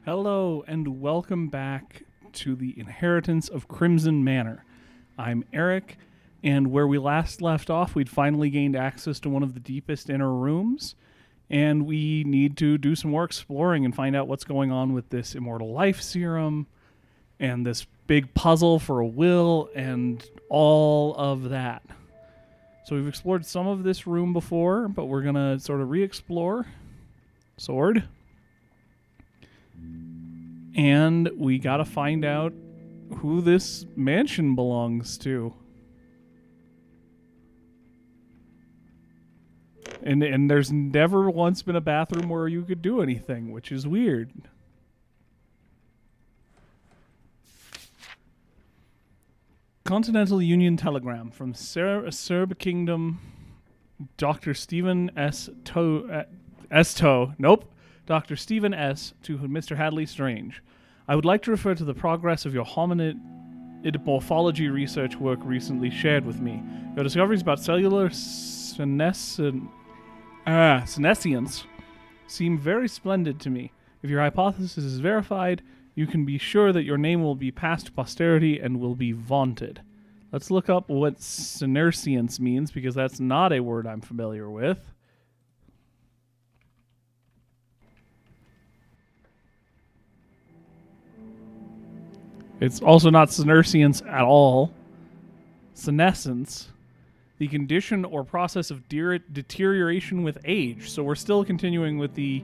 Hello and welcome back to the Inheritance of Crimson Manor. I'm Eric, and where we last left off, we'd finally gained access to one of the deepest inner rooms, and we need to do some more exploring and find out what's going on with this immortal life serum and this big puzzle for a will and all of that. So we've explored some of this room before, but we're going to sort of re-explore. Sword. And we gotta find out who this mansion belongs to. And there's never once been a bathroom where you could do anything, which is weird. Continental Union Telegram from Serb Kingdom, Dr. Stephen S. Dr. Stephen S. to Mr. Hadley Strange. I would like to refer to the progress of your hominid morphology research work recently shared with me. Your discoveries about cellular senescence seem very splendid to me. If your hypothesis is verified, you can be sure that your name will be passed to posterity and will be vaunted. Let's look up what senescence means, because that's not a word I'm familiar with. It's also not senescence at all. Senescence, the condition or process of deterioration with age. So we're still continuing with the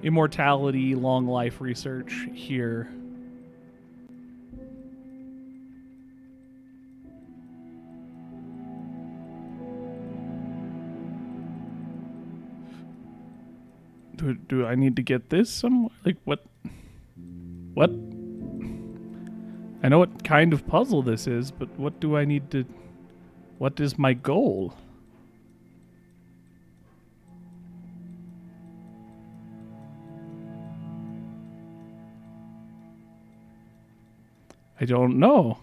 immortality, long life research here. Do I need to get this somewhere? Like, what? What? I know what kind of puzzle this is, but what do I need to... What is my goal? I don't know.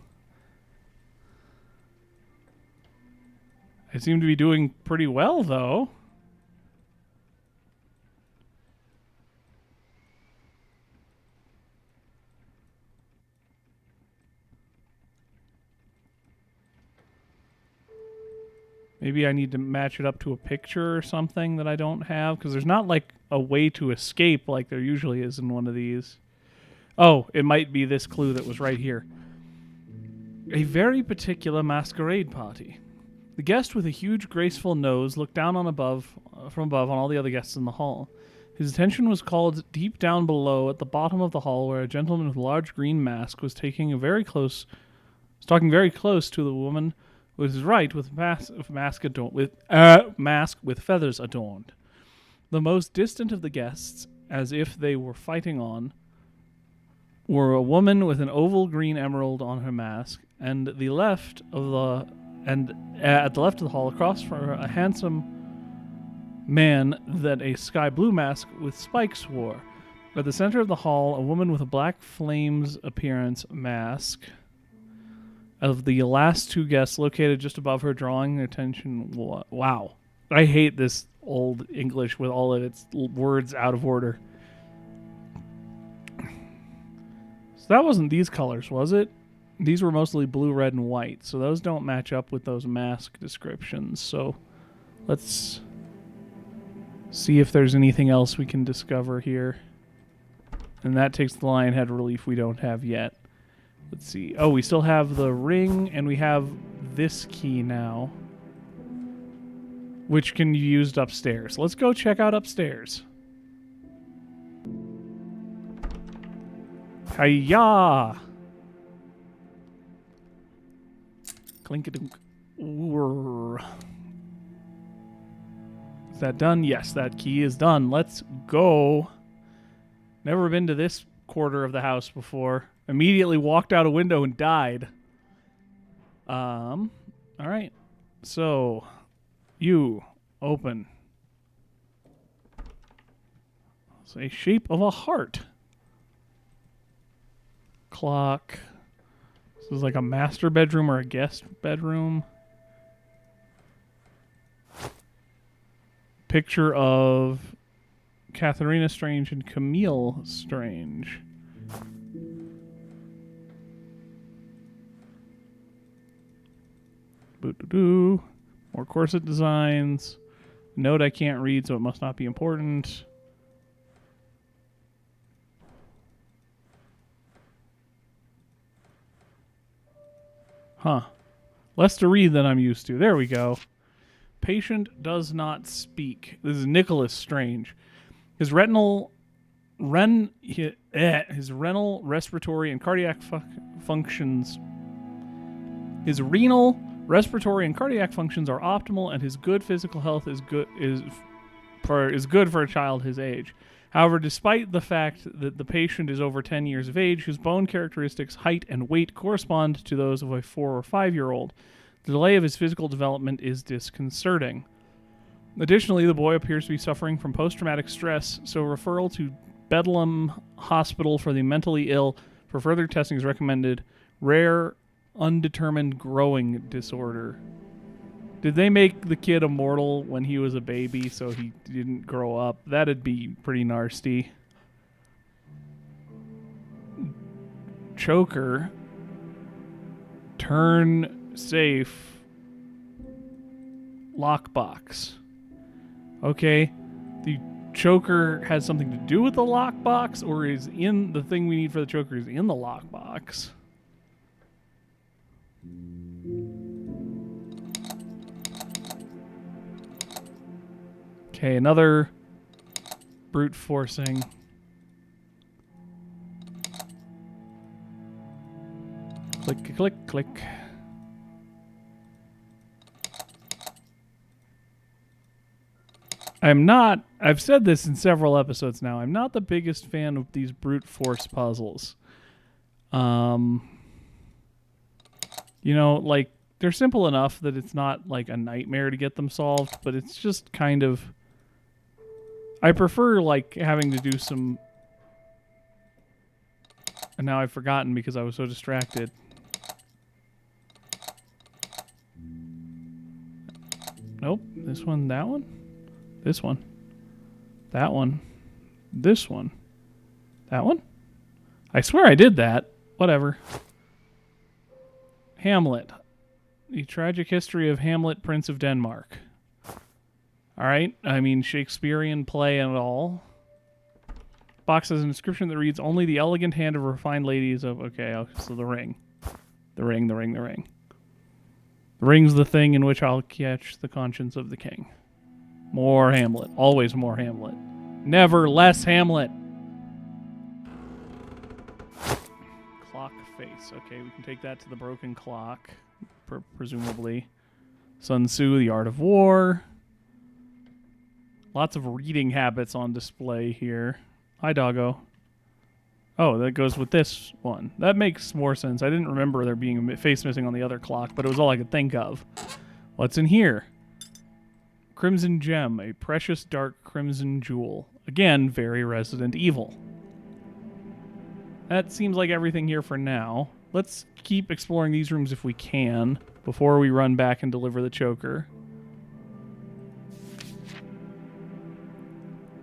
I seem to be doing pretty well, though. Maybe I need to match it up to a picture or something that I don't have, because there's not like a way to escape like there usually is in one of these. Oh, it might be this clue that was right here. A very particular masquerade party. The guest with a huge graceful nose looked down from above on all the other guests in the hall. His attention was called deep down below at the bottom of the hall, where a gentleman with a large green mask was talking very close to the woman with his right, with mask with feathers adorned. The most distant of the guests, as if they were fighting on, were a woman with an oval green emerald on her mask, and at the left of the hall, across from her, a handsome man that a sky blue mask with spikes wore. At the center of the hall, a woman with a black flames appearance mask. Of the last two guests located just above her, drawing attention. Wow. I hate this old English with all of its words out of order. So that wasn't these colors, was it? These were mostly blue, red, and white, so those don't match up with those mask descriptions. So let's see if there's anything else we can discover here. And that takes the lion head relief we don't have yet. Let's see. Oh, we still have the ring, and we have this key now, which can be used upstairs. Let's go check out upstairs. Hiya! Clink-a-dunk. Is that done? Yes, that key is done. Let's go. Never been to this quarter of the house before. Immediately walked out a window and died. All right. So, you open. It's a shape of a heart. Clock. This is like a master bedroom or a guest bedroom. Picture of Katharina Strange and Camille Strange. Boo-doo-doo. More corset designs. Note I can't read, so it must not be important. Huh. Less to read than I'm used to. There we go. Patient does not speak. This is Nicholas Strange. His renal, respiratory, and cardiac functions. His renal, respiratory, and cardiac functions are optimal, and his good physical health is good for a child his age. However, despite the fact that the patient is over 10 years of age, his bone characteristics, height, and weight correspond to those of a 4 or 5-year-old, the delay of his physical development is disconcerting. Additionally, the boy appears to be suffering from post-traumatic stress, so referral to Bedlam Hospital for the Mentally Ill for further testing is recommended. Rare, undetermined growing disorder. Did they make the kid immortal when he was a baby so he didn't grow up? That'd be pretty nasty. Choker. Turn safe. Lockbox. Okay. The choker has something to do with the lockbox, or is in the thing we need for the choker is in the lockbox? Okay, another brute forcing. Click, click, click. I've said this in several episodes now, I'm not the biggest fan of these brute force puzzles. You know, like, they're simple enough that it's not like a nightmare to get them solved, but it's just kind of... I prefer, like, having to do some... And now I've forgotten because I was so distracted. Nope. This one, that one? This one. That one. This one. That one? I swear I did that. Whatever. Hamlet. The Tragic History of Hamlet, Prince of Denmark. Alright, I mean, Shakespearean play and all. Box has an inscription that reads, only the elegant hand of a refined lady is of... Okay, so the ring. The ring, the ring, the ring. The ring's the thing in which I'll catch the conscience of the king. More Hamlet. Always more Hamlet. Never less Hamlet. Clock face. Okay, we can take that to the broken clock. Presumably. Sun Tzu, The Art of War. Lots of reading habits on display here. Hi, doggo. Oh, that goes with this one. That makes more sense. I didn't remember there being a face missing on the other clock, but it was all I could think of. What's in here? Crimson Gem, a precious dark crimson jewel. Again, very Resident Evil. That seems like everything here for now. Let's keep exploring these rooms if we can before we run back and deliver the choker.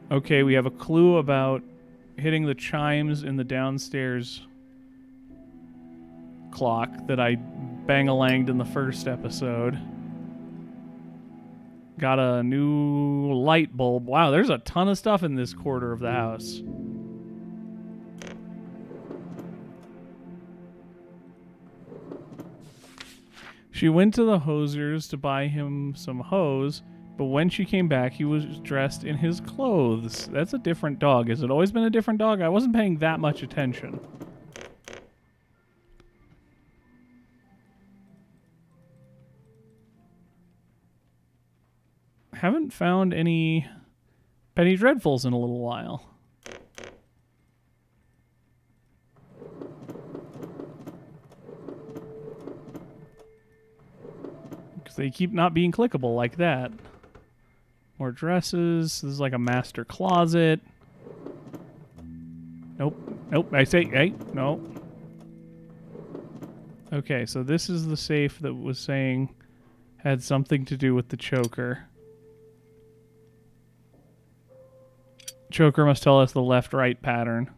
Okay, we have a clue about hitting the chimes in the downstairs clock that I bang-a-langed in the first episode. Got a new light bulb. Wow, there's a ton of stuff in this quarter of the house. She went to the hosier's to buy him some hose, but when she came back, he was dressed in his clothes. That's a different dog. Has it always been a different dog? I wasn't paying that much attention. Haven't found any Penny Dreadfuls in a little while. Because they keep not being clickable like that. More dresses. This is like a master closet. Nope. Nope. I say, hey, no. Okay, so this is the safe that was saying had something to do with the choker. Choker must tell us the left-right pattern.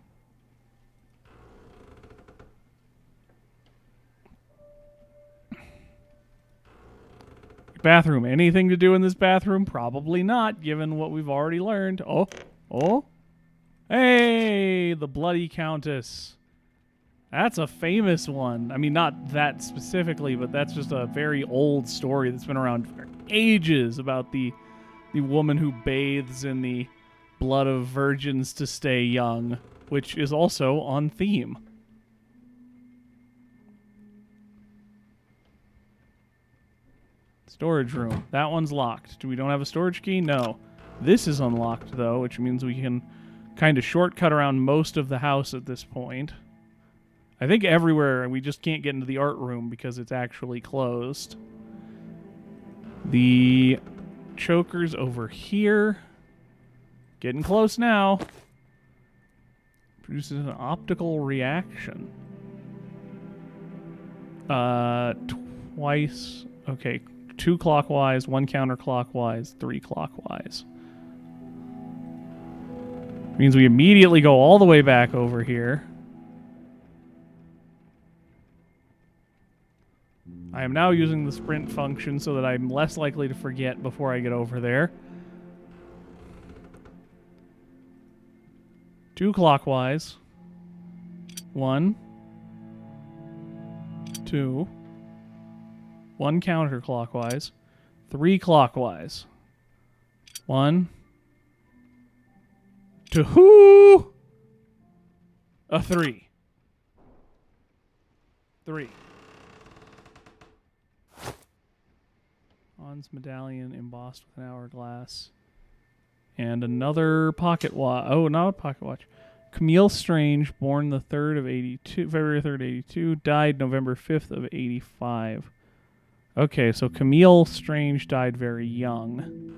Bathroom. Anything to do in this bathroom? Probably not, given what we've already learned. Oh. Oh. Hey, the Bloody Countess. That's a famous one. I mean, not that specifically, but that's just a very old story that's been around for ages about the woman who bathes in the blood of virgins to stay young, which is also on theme. Storage room. That one's locked. We don't have a storage key? No. This is unlocked, though, which means we can kind of shortcut around most of the house at this point. I think everywhere. We just can't get into the art room because it's actually closed. The choker's over here. Getting close now. Produces an optical reaction. Twice. Okay. 2 clockwise, 1 counterclockwise, 3 clockwise. Means we immediately go all the way back over here. I am now using the sprint function so that I'm less likely to forget before I get over there. 2 clockwise. 1. 2. 1 counterclockwise. 3 clockwise. 1. 2. A 3. 3. On's medallion embossed with an hourglass. And another pocket watch. Oh, not a pocket watch. Camille Strange, born the 3rd of 82, February 3rd, 82, died November 5th of 85. Okay, so Camille Strange died very young.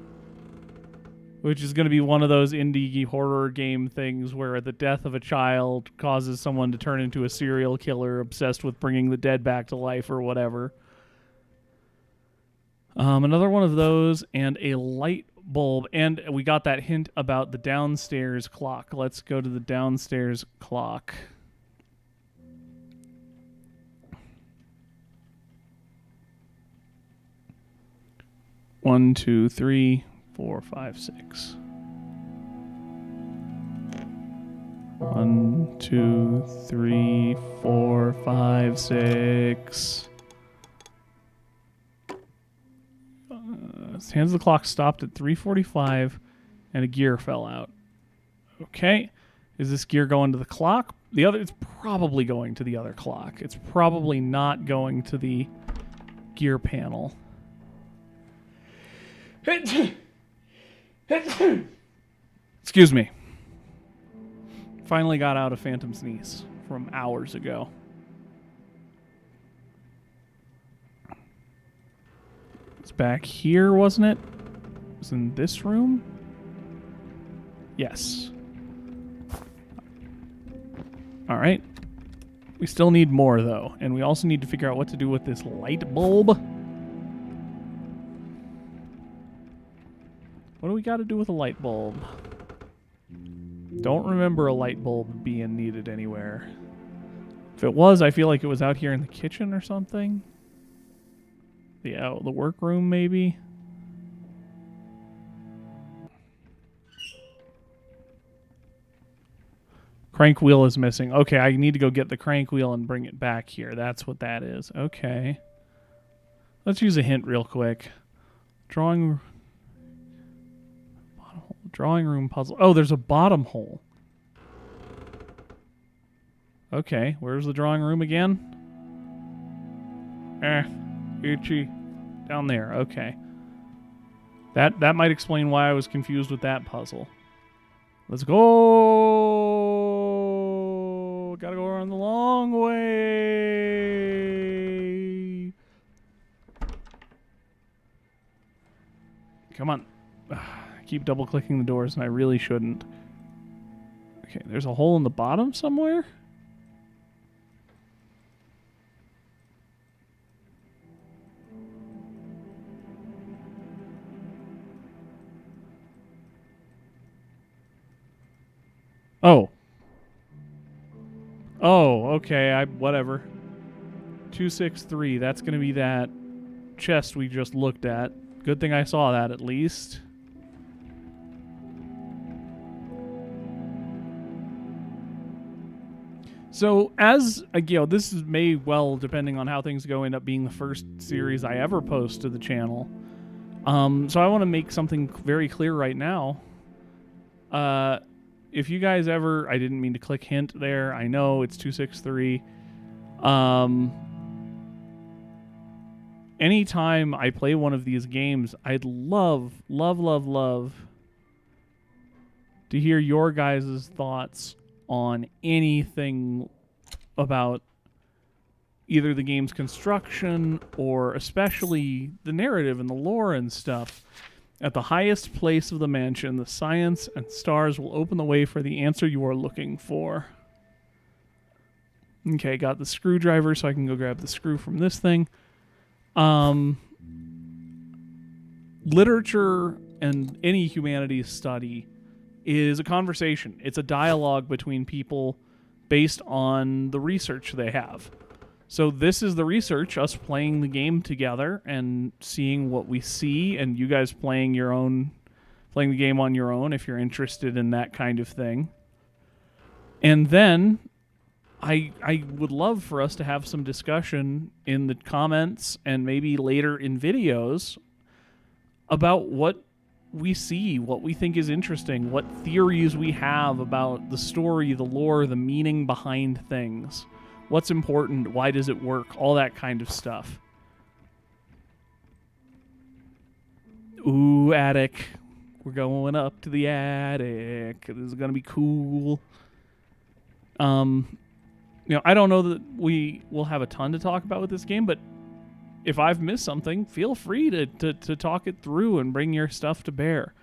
Which is going to be one of those indie horror game things where the death of a child causes someone to turn into a serial killer obsessed with bringing the dead back to life or whatever. Another one of those and a light bulb. And we got that hint about the downstairs clock. Let's go to the downstairs clock. One, 2, 3, 4, 5, 6. 1, 2, 3, 4, 5, 6. Hands of the clock stopped at 3:45, and a gear fell out. Okay, is this gear going to the clock? It's probably going to the other clock. It's probably not going to the gear panel. Excuse me. Finally got out a phantom sneeze from hours ago. It's back here, wasn't it? It was in this room? Yes. All right. We still need more, though. And we also need to figure out what to do with this light bulb. What do we got to do with a light bulb? Don't remember a light bulb being needed anywhere. If it was, I feel like it was out here in the kitchen or something. The workroom, maybe? Crank wheel is missing. Okay, I need to go get the crank wheel and bring it back here. That's what that is. Okay. Let's use a hint real quick. Drawing room puzzle. Oh, there's a bottom hole. Okay, where's the drawing room again? Itchy. Down there. Okay. That might explain why I was confused with that puzzle. Let's go. Gotta go around the long way. Come on. I keep double clicking the doors and I really shouldn't. Okay, there's a hole in the bottom somewhere. Oh. Oh, okay, whatever. 263, that's going to be that. chest we just looked at. Good thing I saw that at least. So as, this may well, depending on how things go, end up being the first series I ever post to the channel. So I want to make something very clear right now. If you guys ever, I didn't mean to click hint there. I know it's 263. Anytime I play one of these games, I'd love to hear your guys' thoughts on anything about either the game's construction or especially the narrative and the lore and stuff. At the highest place of the mansion, the science and stars will open the way for the answer you are looking for. Okay, got the screwdriver so I can go grab the screw from this thing. Literature and any humanities study is a conversation. It's a dialogue between people based on the research they have. So this is the research, us playing the game together and seeing what we see, and you guys playing the game on your own if you're interested in that kind of thing. And then I would love for us to have some discussion in the comments and maybe later in videos about what we see, what we think is interesting, what theories we have about the story, the lore, the meaning behind things. What's important? Why does it work? All that kind of stuff. Ooh, attic. We're going up to the attic. This is going to be cool. I don't know that we will have a ton to talk about with this game, but if I've missed something, feel free to talk it through and bring your stuff to bear.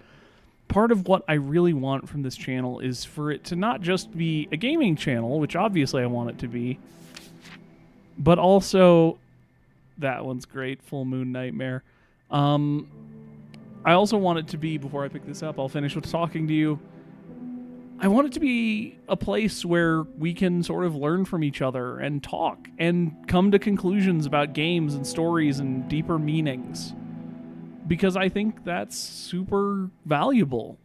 Part of what I really want from this channel is for it to not just be a gaming channel, which obviously I want it to be, but also, that one's great, Full Moon Nightmare. I also want it to be, before I pick this up, I'll finish with talking to you. I want it to be a place where we can sort of learn from each other and talk and come to conclusions about games and stories and deeper meanings. Because I think that's super valuable.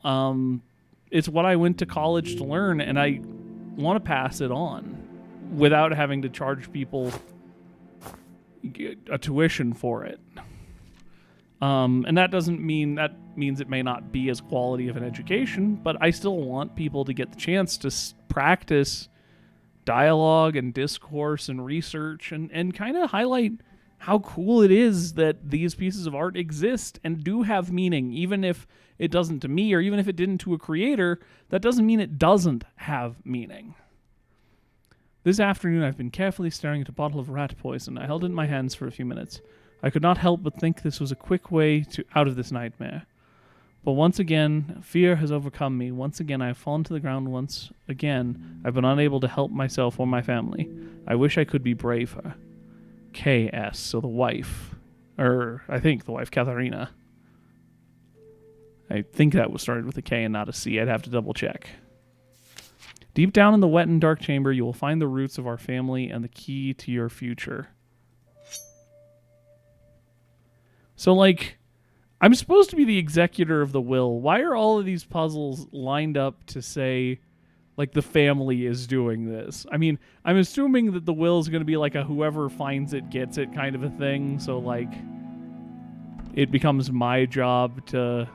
It's what I went to college to learn, and I want to pass it on without having to charge people a tuition for it. And that means it may not be as quality of an education, but I still want people to get the chance to practice dialogue and discourse and research and kind of highlight how cool it is that these pieces of art exist and do have meaning. Even if it doesn't to me, or even if it didn't to a creator, that doesn't mean it doesn't have meaning. This afternoon I've been carefully staring at a bottle of rat poison. I held it in my hands for a few minutes. I could not help but think this was a quick way out of this nightmare. But once again, fear has overcome me. Once again, I have fallen to the ground. Once again, I've been unable to help myself or my family. I wish I could be braver. K.S., so the wife. I think the wife, Katharina. I think that was started with a K and not a C. I'd have to double check. Deep down in the wet and dark chamber, you will find the roots of our family and the key to your future. So, I'm supposed to be the executor of the will. Why are all of these puzzles lined up to say, the family is doing this? I mean, I'm assuming that the will is going to be a whoever finds it gets it kind of a thing. So, it becomes my job to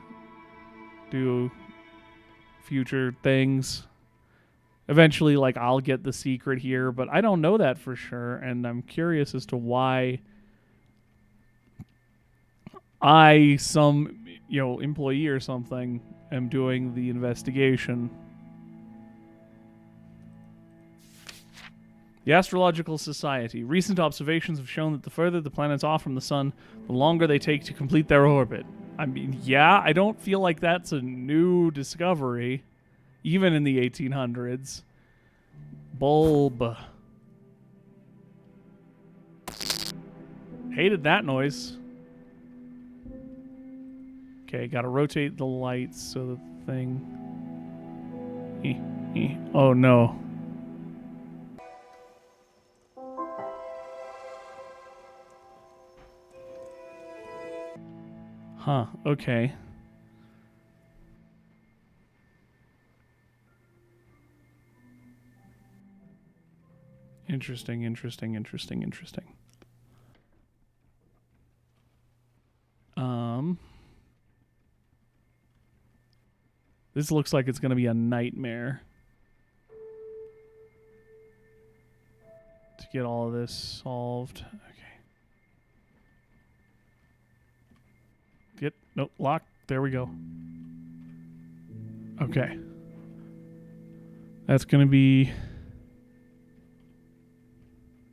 do future things. Eventually, I'll get the secret here, but I don't know that for sure, and I'm curious as to why some employee or something, am doing the investigation. The Astrological Society. Recent observations have shown that the further the planets off from the sun, the longer they take to complete their orbit. I mean, yeah, I don't feel like that's a new discovery, even in the 1800s. Bulb. Hated that noise. Okay, gotta rotate the lights so the thing... Oh no. Huh, okay. Interesting, interesting, interesting, interesting. This looks like it's going to be a nightmare to get all of this solved. Okay. Nope, lock. There we go. Okay. That's going to be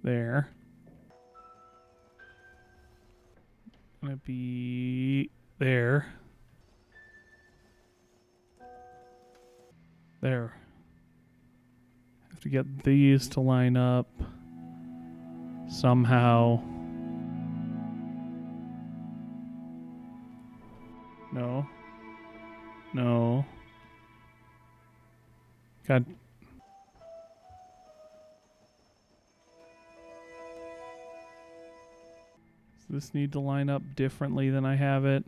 there. Going to be there. There. Have to get these to line up somehow. No. No. God. Does this need to line up differently than I have it?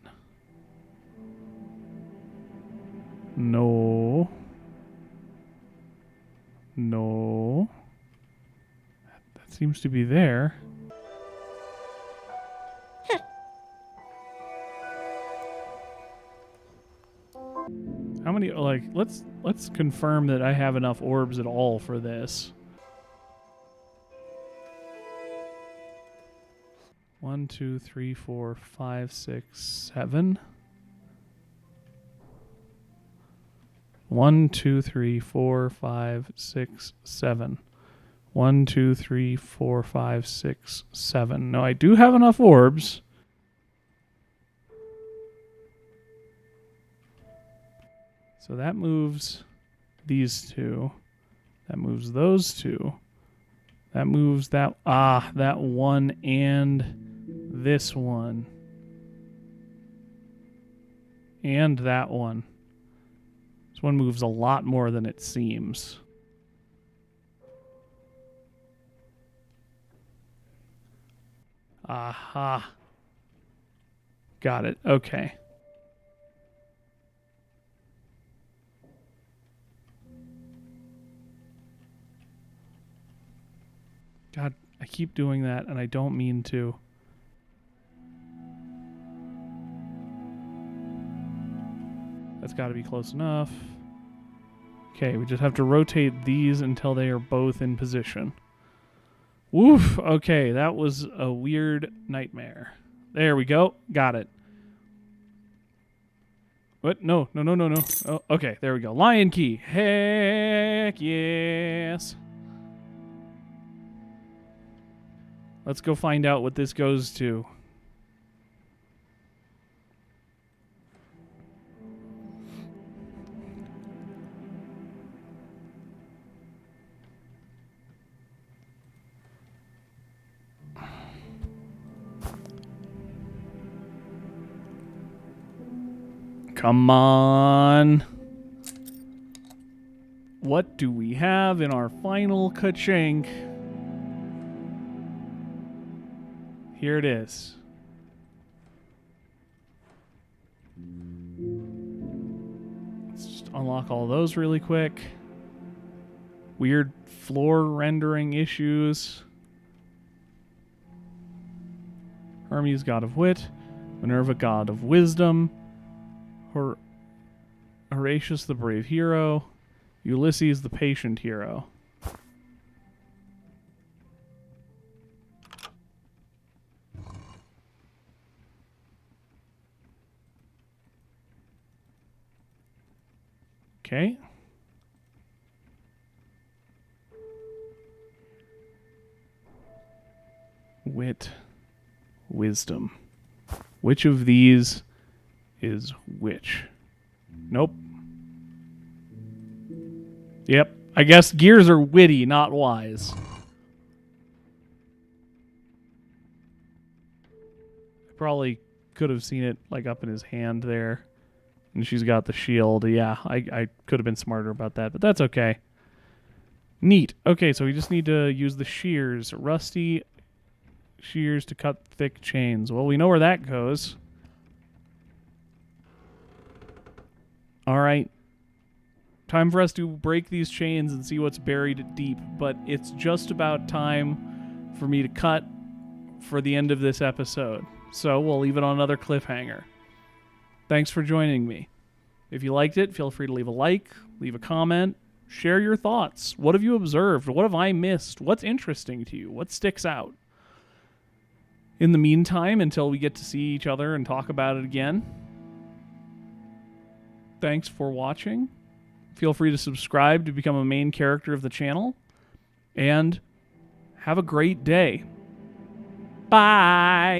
No. No. That seems to be there. How many, like, let's confirm that I have enough orbs at all for this. 1, 2, 3, 4, 5, 6, 7. 1, 2, 3, 4, 5, 6, 7. 1, 2, 3, 4, 5, 6, 7. No, I do have enough orbs. So that moves these two. That moves those two. That moves that one and this one. And that one. This one moves a lot more than it seems. Aha. Got it. Okay. God, I keep doing that, and I don't mean to. That's got to be close enough. Okay, we just have to rotate these until they are both in position. Woof! Okay, that was a weird nightmare. There we go. Got it. What? No. Oh, okay, there we go. Lion key. Heck yes. Let's go find out what this goes to. Come on. What do we have in our final ka-chink? Here it is. Let's just unlock all those really quick. Weird floor rendering issues. Hermes, god of wit. Minerva, god of wisdom. Horatius, the brave hero. Ulysses, the patient hero. Okay. Wit. Wisdom. Which of these is which? Nope. Yep. I guess gears are witty, not wise. I probably could have seen it like up in his hand there. And she's got the shield. Yeah, I could have been smarter about that, but that's okay. Neat. Okay, so we just need to use the shears. Rusty shears to cut thick chains. Well, we know where that goes. All right. Time for us to break these chains and see what's buried deep, but it's just about time for me to cut for the end of this episode. So we'll leave it on another cliffhanger. Thanks for joining me. If you liked it, feel free to leave a like, leave a comment, share your thoughts. What have you observed? What have I missed? What's interesting to you? What sticks out? In the meantime, until we get to see each other and talk about it again, thanks for watching. Feel free to subscribe to become a main character of the channel. And have a great day. Bye!